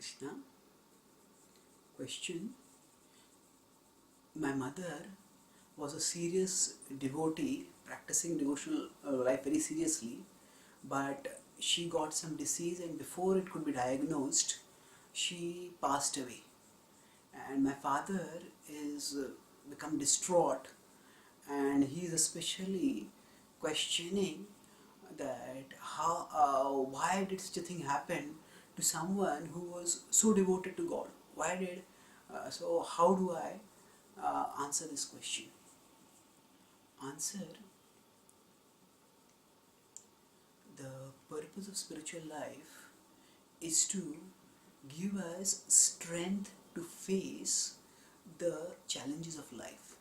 Krishna. Question. My mother was a serious devotee, practicing devotional life very seriously, but she got some disease, and before it could be diagnosed, she passed away. And my father is become distraught, and he is especially questioning that why did such a thing happen to someone who was so devoted to God? Why did so? How do I answer this question? Answer: the purpose of spiritual life is to give us strength to face the challenges of life.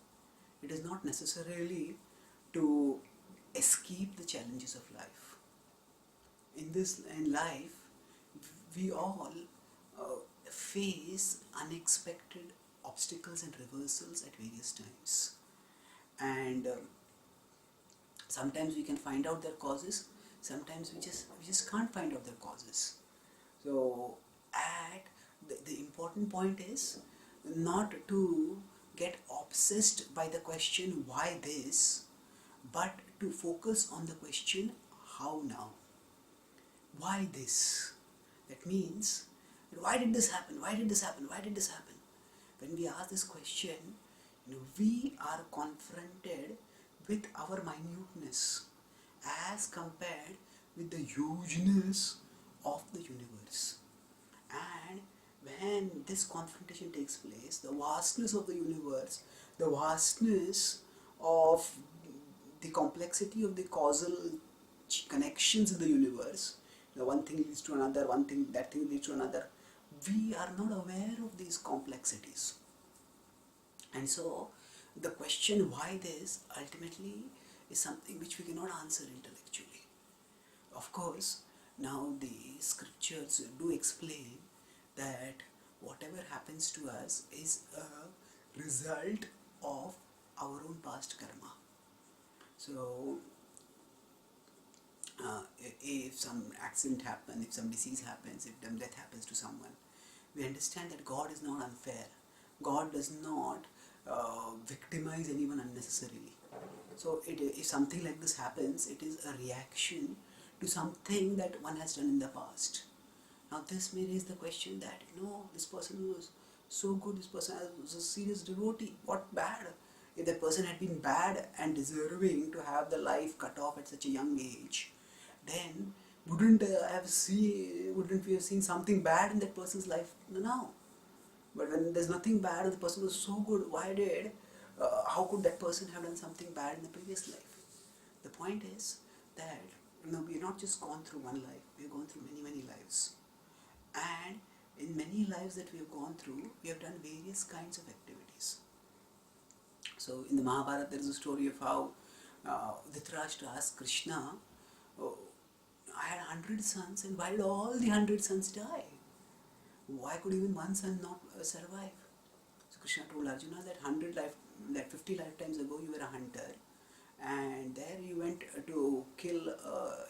It is not necessarily to escape the challenges of life. In life, we all face unexpected obstacles and reversals at various times, and sometimes we can find out their causes. Sometimes we just can't find out their causes. So, at the important point is not to get obsessed by the question why this, but to focus on the question how now. Why this? That means, why did this happen? Why did this happen? Why did this happen? When we ask this question, we are confronted with our minuteness as compared with the hugeness of the universe. And when this confrontation takes place, the vastness of the universe, the vastness of the complexity of the causal connections in the universe, one thing leads to another, that thing leads to another. We are not aware of these complexities. And so, the question why this ultimately is something which we cannot answer intellectually. Of course, now the scriptures do explain that whatever happens to us is a result of our own past karma. So, if some accident happens, if some disease happens, if death happens to someone, we understand that God is not unfair. God does not victimize anyone unnecessarily. So if something like this happens, it is a reaction to something that one has done in the past. Now this may raise the question that, this person was so good, this person was a serious devotee. What bad? If that person had been bad and deserving to have the life cut off at such a young age, then wouldn't we have seen something bad in that person's life now? But when there's nothing bad and the person was so good, how could that person have done something bad in the previous life? The point is that we've not just gone through one life, we've gone through many, many lives. And in many lives that we have gone through, we have done various kinds of activities. So in the Mahabharata, there is a story of how Dhritarashtra asked Krishna, oh, I had 100 sons, and why did all the 100 sons die? Why could even one son not survive? So Krishna told Arjuna that 50 lifetimes ago you were a hunter, and there you went to kill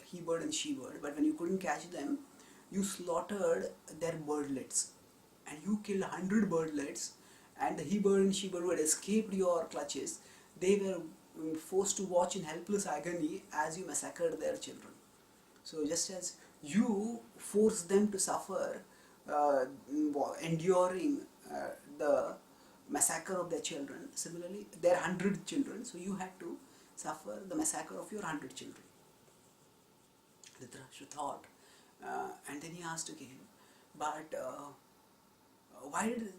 he-bird and she-bird, but when you couldn't catch them, you slaughtered their birdlets, and you killed 100 birdlets, and the he-bird and she-bird who had escaped your clutches, they were forced to watch in helpless agony as you massacred their children. So just as you forced them to suffer, enduring the massacre of their children, similarly their 100 children, so you had to suffer the massacre of your 100 children. Dhritarashtra thought, and then he asked again, but why did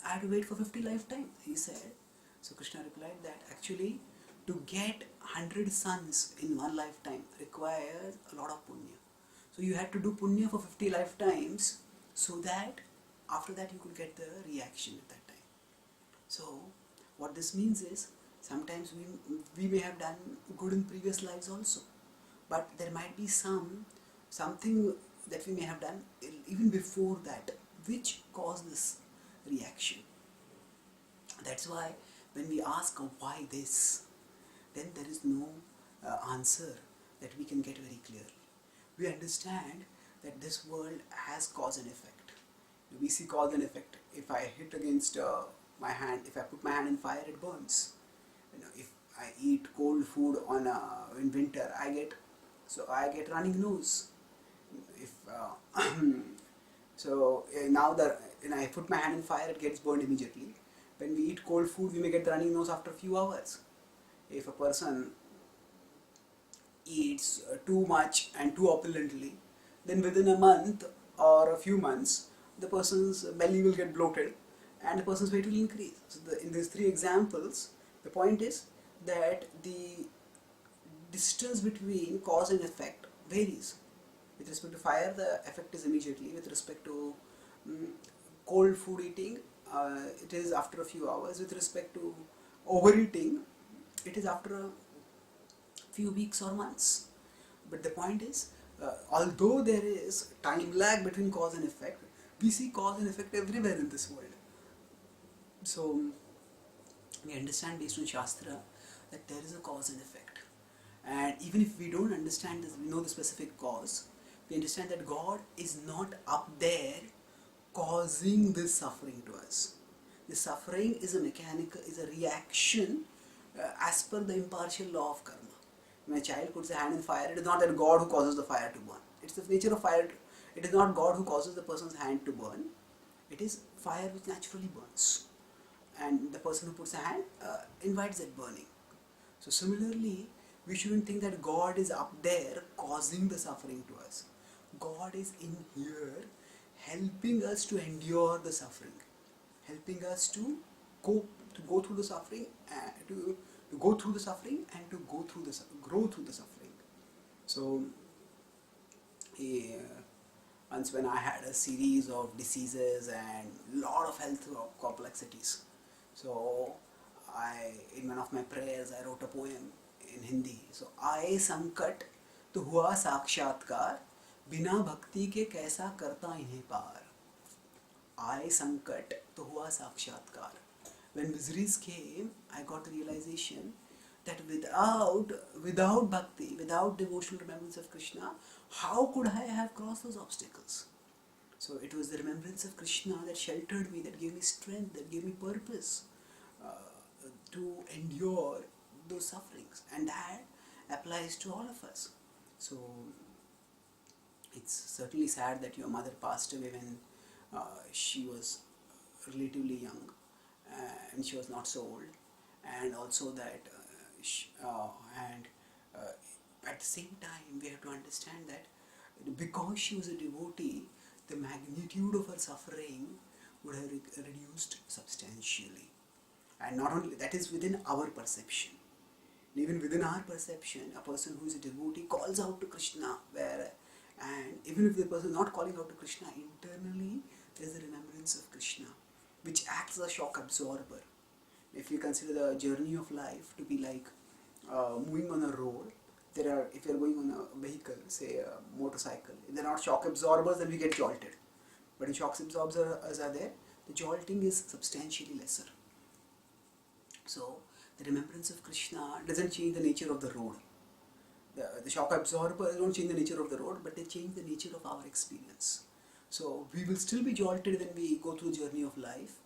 I have to wait for 50 lifetimes? He said. So Krishna replied that actually to get 100 sons in one lifetime requires a lot of punya. So you had to do punya for 50 lifetimes so that after that you could get the reaction at that time. So what this means is sometimes we may have done good in previous lives also, but there might be something that we may have done even before that which caused this reaction. That's why when we ask why this, then there is no answer that we can get very clearly. We understand that this world has cause and effect. We see cause and effect. If I hit against my hand, if I put my hand in fire, it burns. If I eat cold food in winter, I get running nose. If now that I put my hand in fire, it gets burned immediately. When we eat cold food, we may get the running nose after a few hours. If a person eats too much and too opulently, then within a month or a few months, the person's belly will get bloated and the person's weight will increase. So in these three examples, the point is that the distance between cause and effect varies. With respect to fire, the effect is immediately. With respect to mm, cold food eating, it is after a few hours. With respect to overeating, it is after a few weeks or months. But the point is, although there is time lag between cause and effect, we see cause and effect everywhere in this world. So we understand based on Shastra that there is a cause and effect. And even if we don't understand this, we know the specific cause, we understand that God is not up there causing this suffering to us. The suffering is a reaction as per the impartial law of karma. When a child puts a hand in fire, it is not that God who causes the fire to burn. It's the nature of fire. It is not God who causes the person's hand to burn. It is fire which naturally burns. And the person who puts a hand invites that burning. So similarly, we shouldn't think that God is up there causing the suffering to us. God is in here helping us to endure the suffering, helping us to go through the suffering, to go through the suffering and to grow through the suffering. So once when I had a series of diseases and lot of health complexities, so in one of my prayers I wrote a poem in Hindi. So आए संकट तो हुआ साक्षात्कार, बिना भक्ति के कैसा करता इन्हें पार. आए संकट तो हुआ साक्षात्कार. When miseries came, I got the realization that without bhakti, without devotional remembrance of Krishna, how could I have crossed those obstacles? So it was the remembrance of Krishna that sheltered me, that gave me strength, that gave me purpose to endure those sufferings, and that applies to all of us. So it's certainly sad that your mother passed away when she was relatively young and she was not so old, and also that at the same time we have to understand that because she was a devotee, the magnitude of her suffering would have reduced substantially. And not only that, is within our perception. Even within our perception, a person who is a devotee calls out to Krishna, and even if the person is not calling out to Krishna, internally there is a remembrance of Krishna, which acts as a shock absorber. If you consider the journey of life to be like moving on a road, if you are going on a vehicle, say a motorcycle, if they are not shock absorbers, then we get jolted. But if shock absorbers are there, the jolting is substantially lesser. So the remembrance of Krishna doesn't change the nature of the road. The shock absorbers don't change the nature of the road, but they change the nature of our experience. So we will still be jolted when we go through the journey of life,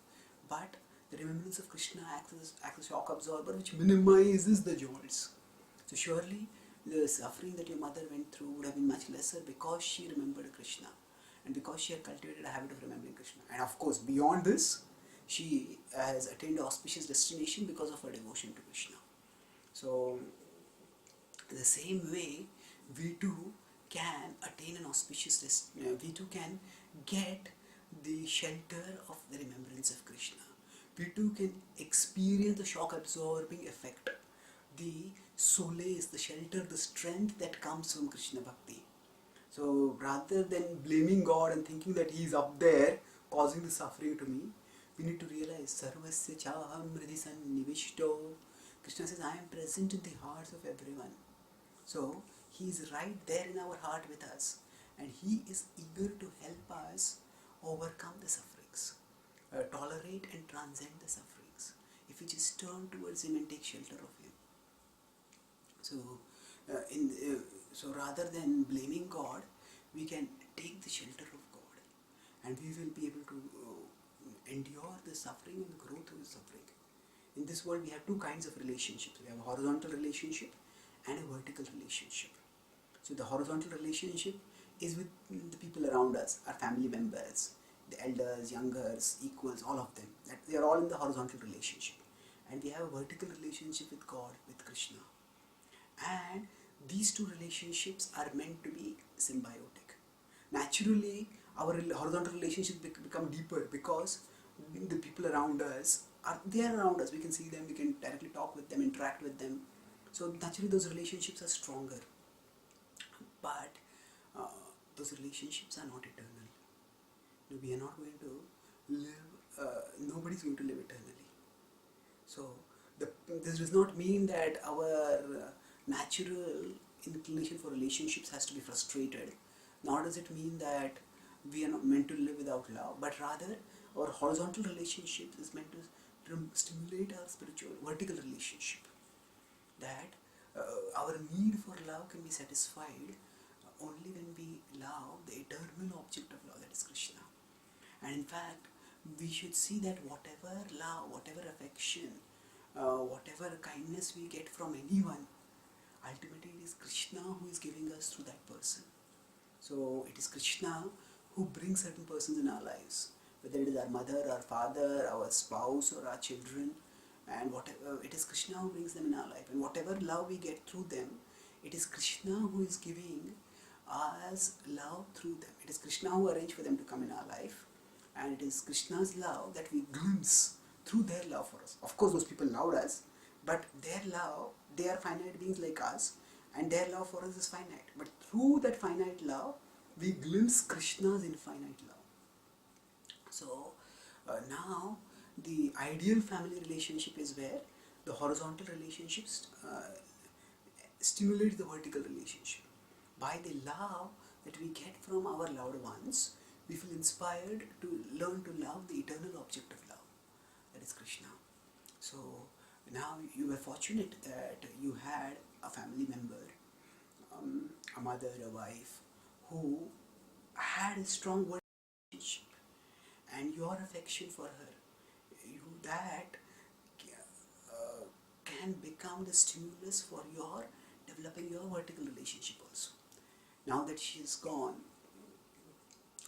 but the remembrance of Krishna acts as a shock absorber which minimizes the jolts. So surely the suffering that your mother went through would have been much lesser because she remembered Krishna and because she had cultivated a habit of remembering Krishna. And of course, beyond this, she has attained an auspicious destination because of her devotion to Krishna. So in the same way, we too can attain an auspicious destination. We too can get the shelter of the remembrance of Krishna. We too can experience the shock absorbing effect, the solace, the shelter, the strength that comes from Krishna Bhakti. So rather than blaming God and thinking that He is up there causing the suffering to me, we need to realize Sarvasya Chaham Hridhi Sannivishto. Krishna says, I am present in the hearts of everyone. So He is right there in our heart with us, and He is eager to help us overcome the sufferings, tolerate and transcend the sufferings, if we just turn towards Him and take shelter of Him. So rather than blaming God, we can take the shelter of God. and we will be able to endure the suffering and grow through the suffering. In this world, we have two kinds of relationships. We have a horizontal relationship and a vertical relationship. So the horizontal relationship is with the people around us, our family members, the elders, youngers, equals, all of them. That they are all in the horizontal relationship. And we have a vertical relationship with God, with Krishna. And these two relationships are meant to be symbiotic. Naturally, our horizontal relationships become deeper because the people around us they are around us. We can see them, we can directly talk with them, interact with them. So naturally, those relationships are stronger. But uh, those relationships are not eternal. We are not going to live. Nobody's going to live eternally. So this does not mean that our natural inclination for relationships has to be frustrated. Nor does it mean that we are not meant to live without love, but rather our horizontal relationship is meant to stimulate our spiritual vertical relationship. That our need for love can be satisfied only when we love the eternal object of love, that is Krishna. And in fact, we should see that whatever love, whatever affection, whatever kindness we get from anyone, ultimately it is Krishna who is giving us through that person. So it is Krishna who brings certain persons in our lives, whether it is our mother, our father, our spouse, or our children, and whatever, it is Krishna who brings them in our life. And whatever love we get through them, it is Krishna who is giving us love through them. It is Krishna who arranged for them to come in our life, and it is Krishna's love that we glimpse through their love for us. Of course, those people loved us, but their love, they are finite beings like us, and their love for us is finite. But through that finite love, we glimpse Krishna's infinite love. So now the ideal family relationship is where the horizontal relationships stimulate the vertical relationship. By the love that we get from our loved ones, we feel inspired to learn to love the eternal object of love, that is Krishna. So now you were fortunate that you had a family member, a mother, a wife, who had a strong relationship, and your affection for her, that can become the stimulus for your developing your vertical relationship also. Now that she is gone,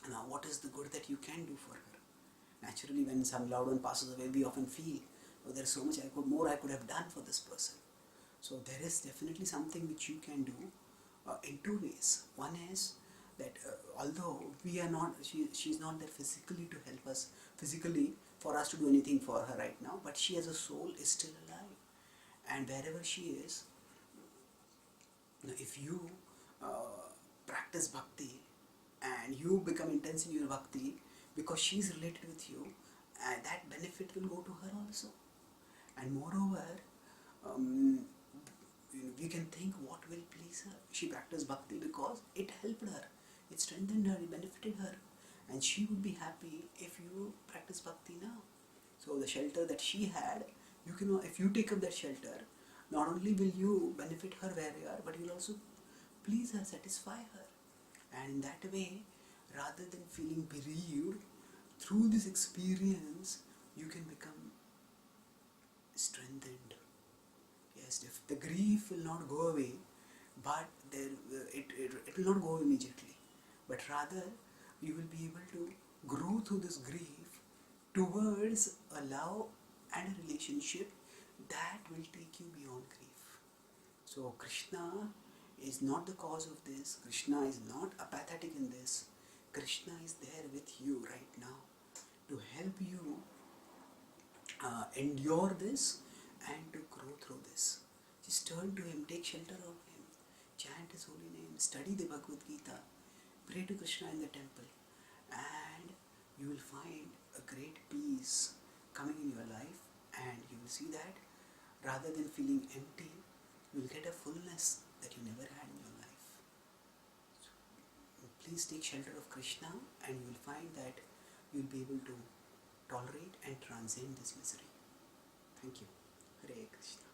now what is the good that you can do for her? Naturally, when some loved one passes away, we often feel, oh, there's so much more I could have done for this person. So there is definitely something which you can do in two ways. One is that although we are not, she's not there physically to help us, physically for us to do anything for her right now, but she as a soul is still alive. And wherever she is, if you practice bhakti and you become intense in your bhakti because she is related with you, that benefit will go to her also. And moreover, we can think what will please her. She practiced bhakti because it helped her, it strengthened her, it benefited her, and she would be happy if you practice bhakti now. So the shelter that she had, you can, if you take up that shelter, not only will you benefit her where you are, but you will also please her, satisfy her. And in that way, rather than feeling bereaved, through this experience, you can become strengthened. Yes, if the grief will not go away, but it will not go immediately. But rather, you will be able to grow through this grief towards a love and a relationship that will take you beyond grief. So Krishna is not the cause of this. Krishna is not apathetic in this. Krishna is there with you right now to help you endure this and to grow through this. Just turn to him, take shelter of him, chant his holy name, study the Bhagavad Gita, pray to Krishna in the temple, and you will find a great peace coming in your life, and you will see that rather than feeling empty, you will get a fullness that you never had in your life. So, please take shelter of Krishna and you will find that you will be able to tolerate and transcend this misery. Thank you. Hare Krishna.